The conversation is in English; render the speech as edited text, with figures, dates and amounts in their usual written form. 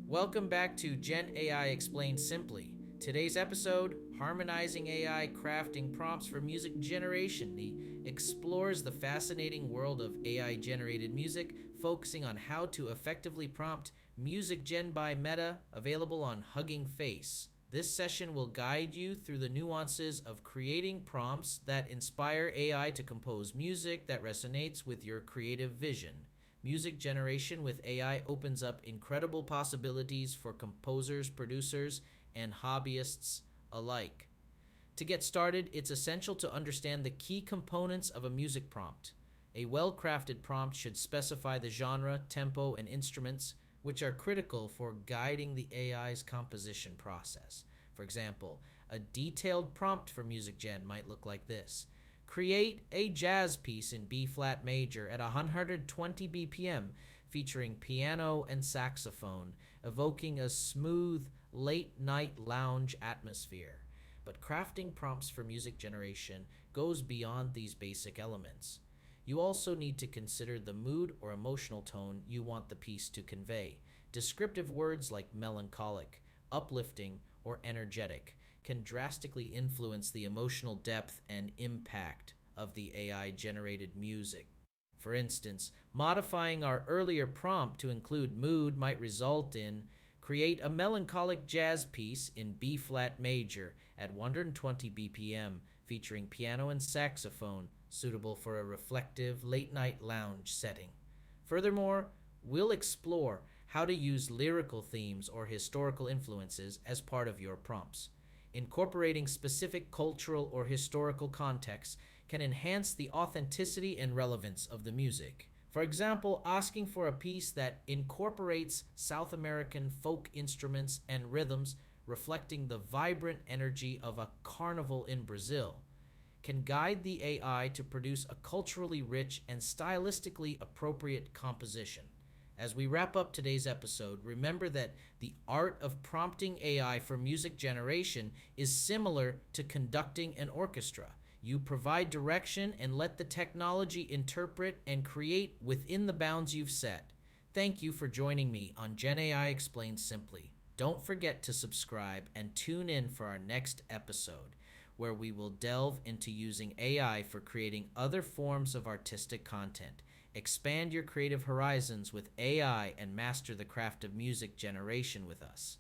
Welcome back to GenAI Explained Simply. Today's episode, Harmonizing AI Crafting Prompts for Music Generation, explores the fascinating world of AI generated music, focusing on how to effectively prompt Music Gen by Meta, available on Hugging Face. This session will guide you through the nuances of creating prompts that inspire AI to compose music that resonates with your creative vision. Music generation with AI opens up incredible possibilities for composers, producers, and hobbyists alike. To get started, it's essential to understand the key components of a music prompt. A well crafted prompt should specify the genre, tempo, and instruments, which are critical for guiding the AI's composition process. For example, a detailed prompt for Music Gen might look like this: create a jazz piece in B flat major at 120 BPM, featuring piano and saxophone, evoking a smooth, late night lounge atmosphere. But crafting prompts for music generation goes beyond these basic elements. You also need to consider the mood or emotional tone you want the piece to convey. Descriptive words like melancholic, uplifting, or energetic can drastically influence the emotional depth and impact of the AI generated music. For instance, modifying our earlier prompt to include mood might result in: create a melancholic jazz piece in B flat major at 120 BPM, featuring piano and saxophone, suitable for a reflective late night lounge setting. Furthermore, we'll explore how to use lyrical themes or historical influences as part of your prompts. Incorporating specific cultural or historical contexts can enhance the authenticity and relevance of the music. For example, asking for a piece that incorporates South American folk instruments and rhythms, reflecting the vibrant energy of a carnival in Brazil, can guide the AI to produce a culturally rich and stylistically appropriate composition. As we wrap up today's episode, remember that the art of prompting AI for music generation is similar to conducting an orchestra. You provide direction and let the technology interpret and create within the bounds you've set. Thank you for joining me on GenAI Explained Simply. Don't forget to subscribe and tune in for our next episode, where we will delve into using AI for creating other forms of artistic content. Expand your creative horizons with AI and master the craft of music generation with us.